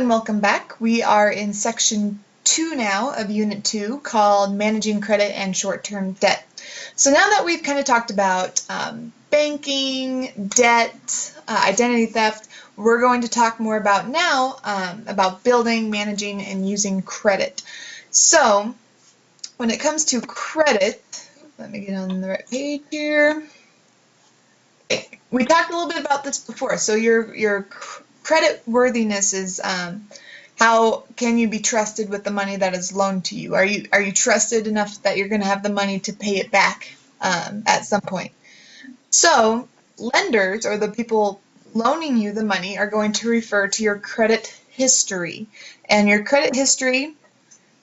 and welcome back. We are in section 2 now of Unit 2 called Managing Credit and Short-Term Debt. So now that we've kind of talked about banking, debt, identity theft, we're going to talk more about now about building, managing, and using credit. So when it comes to credit, let me get on the right page here. We talked a little bit about this before. So your credit worthiness is how can you be trusted with the money that is loaned to you? Are you trusted enough that you're going to have the money to pay it back at some point? So lenders, or the people loaning you the money, are going to refer to your credit history, and your credit history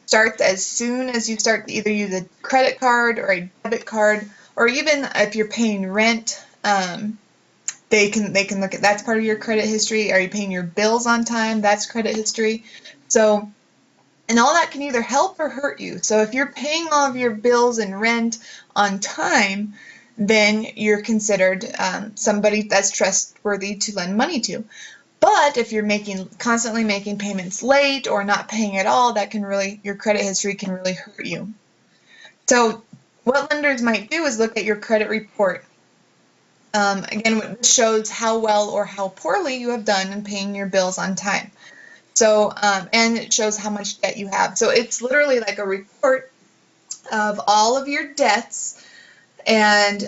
starts as soon as you start to either use a credit card or a debit card, or even if you're paying rent. They can look at that's part of your credit history. Are you paying your bills on time? That's credit history. So, and all that can either help or hurt you. So if you're paying all of your bills and rent on time, then you're considered somebody that's trustworthy to lend money to. But if you're constantly making payments late or not paying at all, that can really, your credit history can really hurt you. So what lenders might do is look at your credit report. Again, this shows how well or how poorly you have done in paying your bills on time. So, and it shows how much debt you have. So it's literally like a report of all of your debts and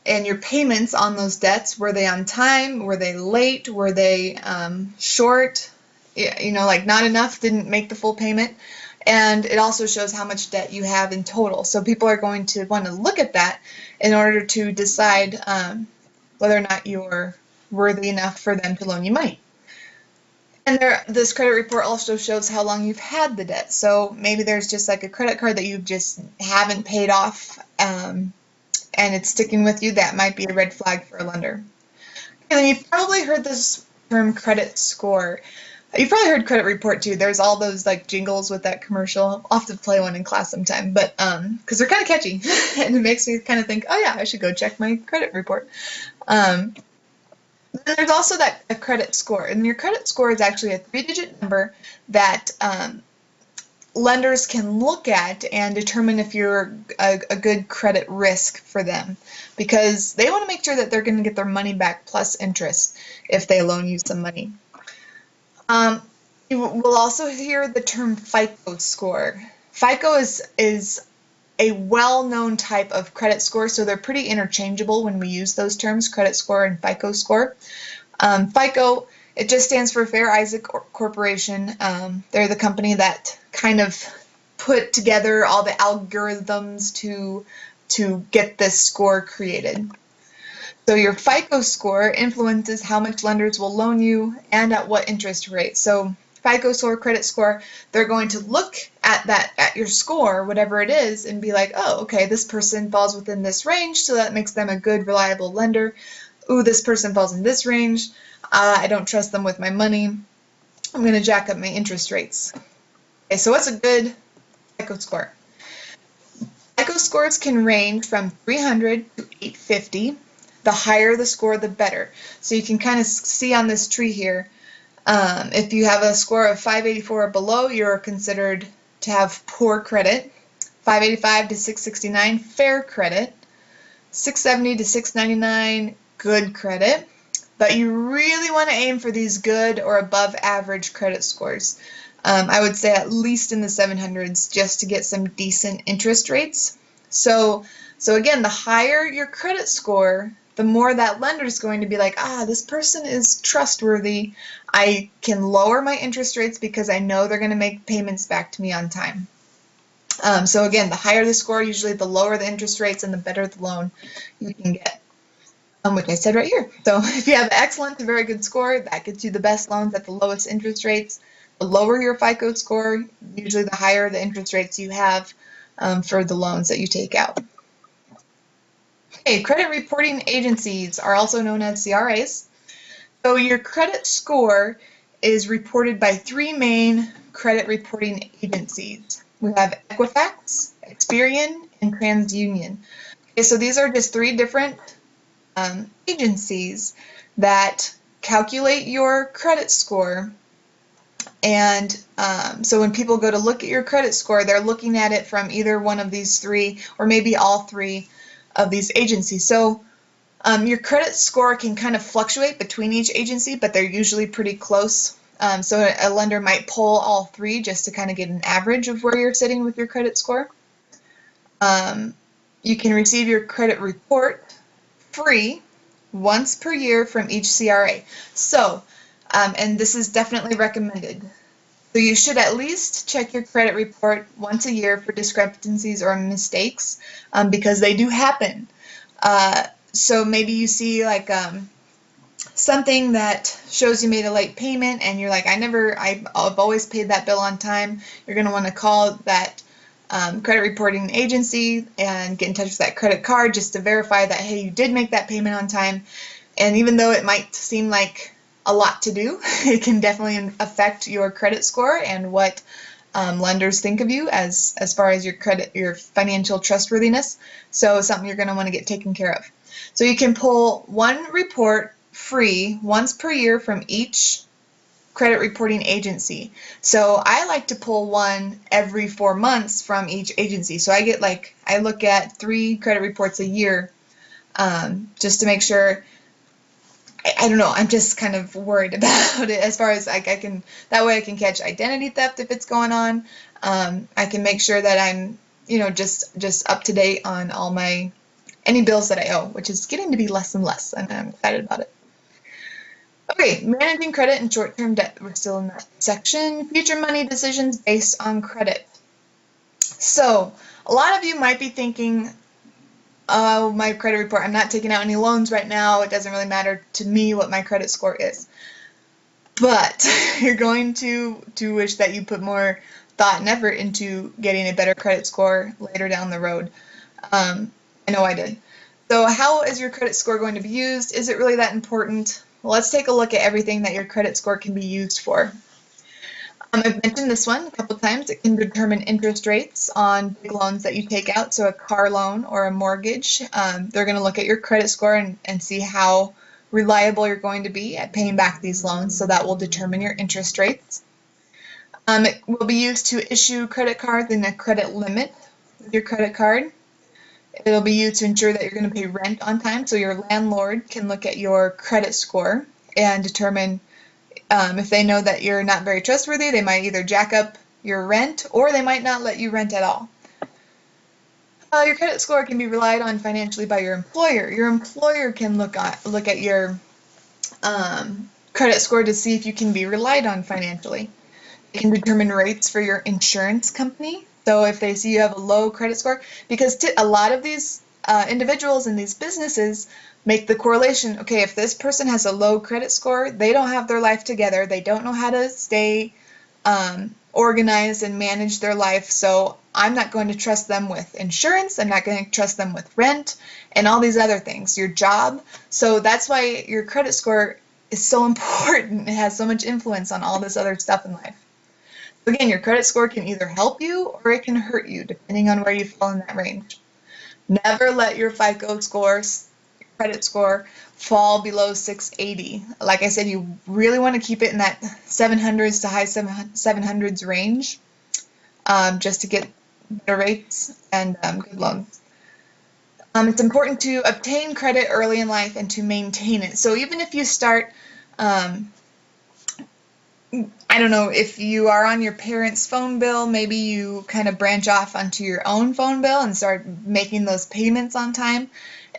your payments on those debts. Were they on time? Were they late? Were they short? You know, like not enough, didn't make the full payment. And it also shows how much debt you have in total. So people are going to want to look at that in order to decide whether or not you're worthy enough for them to loan you money. And this credit report also shows how long you've had the debt. So maybe there's just like a credit card that you just haven't paid off and it's sticking with you. That might be a red flag for a lender. And then you've probably heard this term credit score. You've probably heard credit report too. There's all those like jingles with that commercial. I'll have to play one in class sometime, but because they're kind of catchy and it makes me kind of think, oh yeah, I should go check my credit report. Then there's also a credit score, and your credit score is actually a 3-digit number that lenders can look at and determine if you're a good credit risk for them, because they want to make sure that they're going to get their money back plus interest if they loan you some money. You will also hear the term FICO score. FICO is a well-known type of credit score, so they're pretty interchangeable when we use those terms, credit score and FICO score. FICO, it just stands for Fair Isaac Corporation. They're the company that kind of put together all the algorithms to get this score created. So your FICO score influences how much lenders will loan you and at what interest rate. So FICO score, credit score, they're going to look at your score, whatever it is, and be like, oh, okay, this person falls within this range, so that makes them a good, reliable lender. Ooh, this person falls in this range. I don't trust them with my money. I'm going to jack up my interest rates. Okay, so what's a good FICO score? FICO scores can range from 300 to 850. The higher the score, the better. So you can kind of see on this tree here, if you have a score of 584 or below, you're considered to have poor credit. 585 to 669, fair credit. 670 to 699, good credit. But you really want to aim for these good or above average credit scores. I would say at least in the 700s just to get some decent interest rates. So again, the higher your credit score, the more that lender is going to be like, this person is trustworthy. I can lower my interest rates because I know they're going to make payments back to me on time. So again, the higher the score, usually the lower the interest rates and the better the loan you can get, which I said right here. So if you have an excellent to very good score, that gets you the best loans at the lowest interest rates. The lower your FICO score, usually the higher the interest rates you have for the loans that you take out. Okay, credit reporting agencies are also known as CRAs. So your credit score is reported by 3 main credit reporting agencies. We have Equifax, Experian, and TransUnion. Okay, so these are just 3 different agencies that calculate your credit score And so when people go to look at your credit score, they're looking at it from either one of these three or maybe all three of these agencies. So your credit score can kind of fluctuate between each agency, but they're usually pretty close. So a lender might pull all three just to kind of get an average of where you're sitting with your credit score. You can receive your credit report free once per year from each CRA. So, and this is definitely recommended. So you should at least check your credit report once a year for discrepancies or mistakes, because they do happen. So maybe you see like something that shows you made a late payment and you're like, I've always paid that bill on time. You're going to want to call that credit reporting agency and get in touch with that credit card just to verify that, hey, you did make that payment on time. And even though it might seem like a lot to do, it can definitely affect your credit score and what lenders think of you as far as your financial trustworthiness. So something you're going to want to get taken care of. So you can pull one report free once per year from each credit reporting agency. So I like to pull one every 4 months from each agency. So I look at 3 credit reports a year, just to make sure. I don't know, I'm just kind of worried about it as far as I can, that way I can catch identity theft if it's going on. I can make sure that I'm, just up to date on all any bills that I owe, which is getting to be less and less, and I'm excited about it. Okay, managing credit and short-term debt. We're still in that section. Future money decisions based on credit. So a lot of you might be thinking, oh, my credit report, I'm not taking out any loans right now. It doesn't really matter to me what my credit score is. But you're going to wish that you put more thought and effort into getting a better credit score later down the road. I know I did. So how is your credit score going to be used? Is it really that important? Well, let's take a look at everything that your credit score can be used for. I've mentioned this one a couple times. It can determine interest rates on big loans that you take out, so a car loan or a mortgage. They're going to look at your credit score and see how reliable you're going to be at paying back these loans, so that will determine your interest rates. It will be used to issue credit cards and a credit limit with your credit card. It'll be used to ensure that you're going to pay rent on time, so your landlord can look at your credit score and determine if they know that you're not very trustworthy. They might either jack up your rent or they might not let you rent at all. Your credit score can be relied on financially by your employer. Your employer can look at your credit score to see if you can be relied on financially. They can determine rates for your insurance company. So if they see you have a low credit score, because a lot of these individuals and these businesses make the correlation, okay, if this person has a low credit score, they don't have their life together, they don't know how to stay organized and manage their life, so I'm not going to trust them with insurance, I'm not going to trust them with rent, and all these other things, your job. So that's why your credit score is so important. It has so much influence on all this other stuff in life. Again, your credit score can either help you or it can hurt you, depending on where you fall in that range. Never let your FICO score, credit score, fall below 680. Like I said, you really want to keep it in that 700s to high 700s range, just to get better rates and good loans. It's important to obtain credit early in life and to maintain it. So even if you start, I don't know, if you are on your parents' phone bill, maybe you kind of branch off onto your own phone bill and start making those payments on time.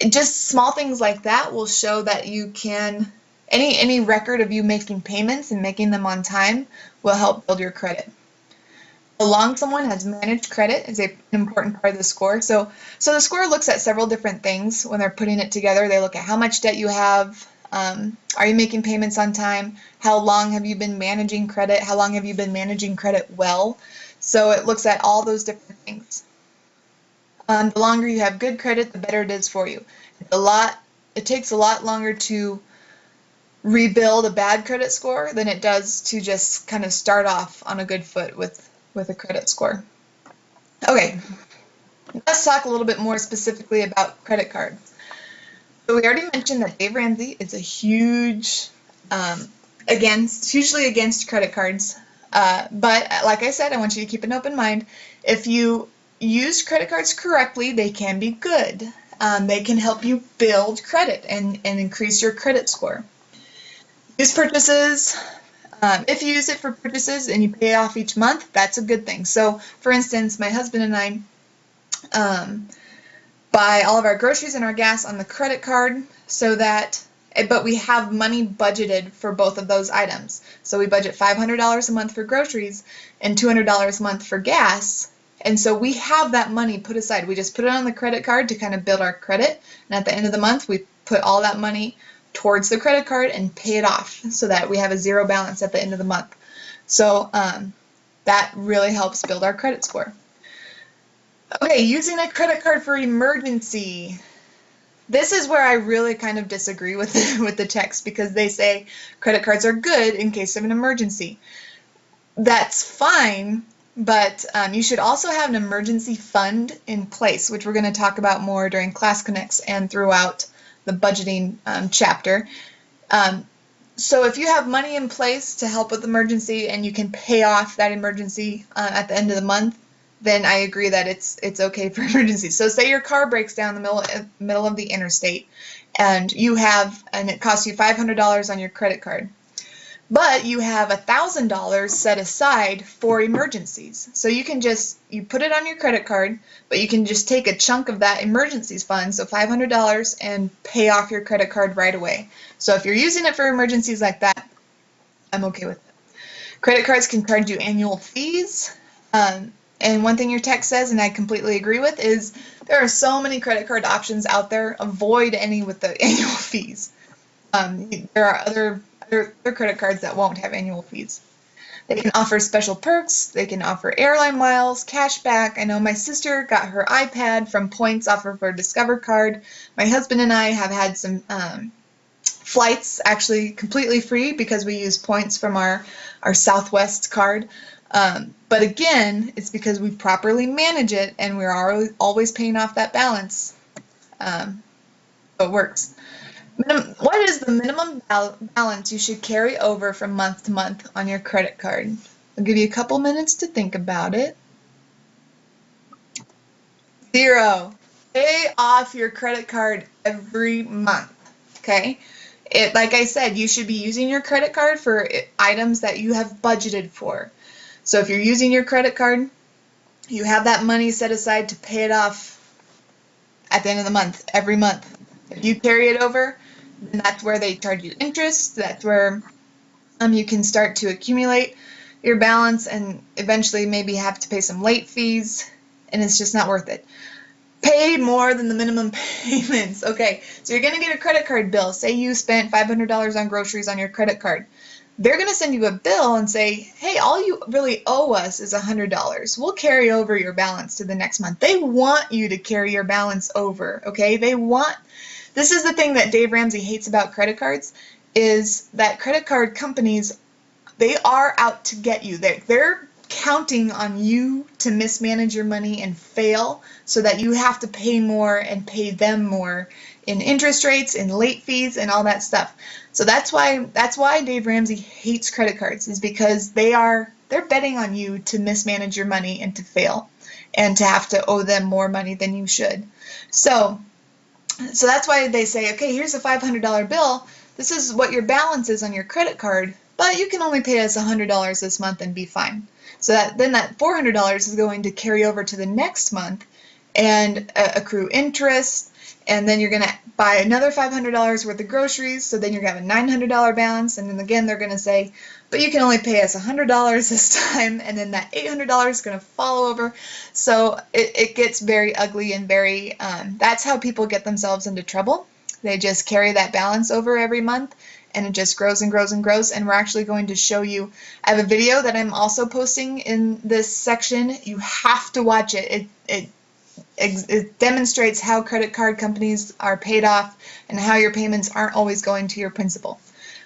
Just small things like that will show that you can, any record of you making payments and making them on time will help build your credit. How long someone has managed credit is an important part of the score. So the score looks at several different things when they're putting it together. They look at how much debt you have, are you making payments on time, how long have you been managing credit, how long have you been managing credit well. So it looks at all those different things. The longer you have good credit, the better it is for you. It takes a lot longer to rebuild a bad credit score than it does to just kind of start off on a good foot with a credit score. Okay, let's talk a little bit more specifically about credit cards. So we already mentioned that Dave Ramsey is a hugely against credit cards. But like I said, I want you to keep an open mind. If you use credit cards correctly, they can be good. They can help you build credit and increase your credit score. Use purchases. If you use it for purchases and you pay off each month, that's a good thing. So, for instance, my husband and I buy all of our groceries and our gas on the credit card so that, but we have money budgeted for both of those items. So we budget $500 a month for groceries and $200 a month for gas. And so we have that money put aside. We just put it on the credit card to kind of build our credit. And at the end of the month, we put all that money towards the credit card and pay it off so that we have a zero balance at the end of the month. So that really helps build our credit score. Okay, using a credit card for emergency. This is where I really kind of disagree with the text, because they say credit cards are good in case of an emergency. That's fine, but you should also have an emergency fund in place, which we're going to talk about more during Class Connects and throughout the budgeting chapter. So if you have money in place to help with emergency and you can pay off that emergency at the end of the month, then I agree that it's okay for emergencies. So say your car breaks down in the middle of the interstate, and it costs you $500 on your credit card, but you have $1,000 set aside for emergencies. So you put it on your credit card, but you can just take a chunk of that emergencies fund, so $500, and pay off your credit card right away. So if you're using it for emergencies like that, I'm okay with it. Credit cards can charge you annual fees. And one thing your text says, and I completely agree with, is there are so many credit card options out there. Avoid any with the annual fees. There are other credit cards that won't have annual fees. They can offer special perks. They can offer airline miles, cash back. I know my sister got her iPad from points off of her Discover card. My husband and I have had some flights actually completely free because we use points from our Southwest card. But again, it's because we properly manage it and we're always paying off that balance. So it works. What is the minimum balance you should carry over from month to month on your credit card? I'll give you a couple minutes to think about it. 0. Pay off your credit card every month, okay? Like I said, you should be using your credit card for items that you have budgeted for. So if you're using your credit card, you have that money set aside to pay it off at the end of the month, every month. If you carry it over, then that's where they charge you interest. That's where you can start to accumulate your balance and eventually maybe have to pay some late fees, and it's just not worth it. Pay more than the minimum payments. Okay, so you're going to get a credit card bill. Say you spent $500 on groceries on your credit card. They're going to send you a bill and say, hey, all you really owe us is $100. We'll carry over your balance to the next month. They want you to carry your balance over, okay? This is the thing that Dave Ramsey hates about credit cards, is that credit card companies, they are out to get you. They're counting on you to mismanage your money and fail so that you have to pay more and pay them more in interest rates, in late fees, and all that stuff. So that's why Dave Ramsey hates credit cards, is because they're betting on you to mismanage your money and to fail and to have to owe them more money than you should. So that's why they say, okay, here's a $500 bill. This is what your balance is on your credit card, but you can only pay us $100 this month and be fine. So then that $400 is going to carry over to the next month and accrue interest. And then you're going to buy another $500 worth of groceries, so then you're going to have a $900 balance, and then again they're going to say, but you can only pay us $100 this time, and then that $800 is going to fall over. So it gets very ugly and very, that's how people get themselves into trouble. They just carry that balance over every month, and it just grows and grows and grows. And we're actually going to show you, I have a video that I'm also posting in this section. You have to watch it. It demonstrates how credit card companies are paid off and how your payments aren't always going to your principal.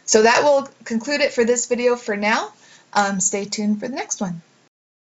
So that will conclude it for this video for now. Stay tuned for the next one.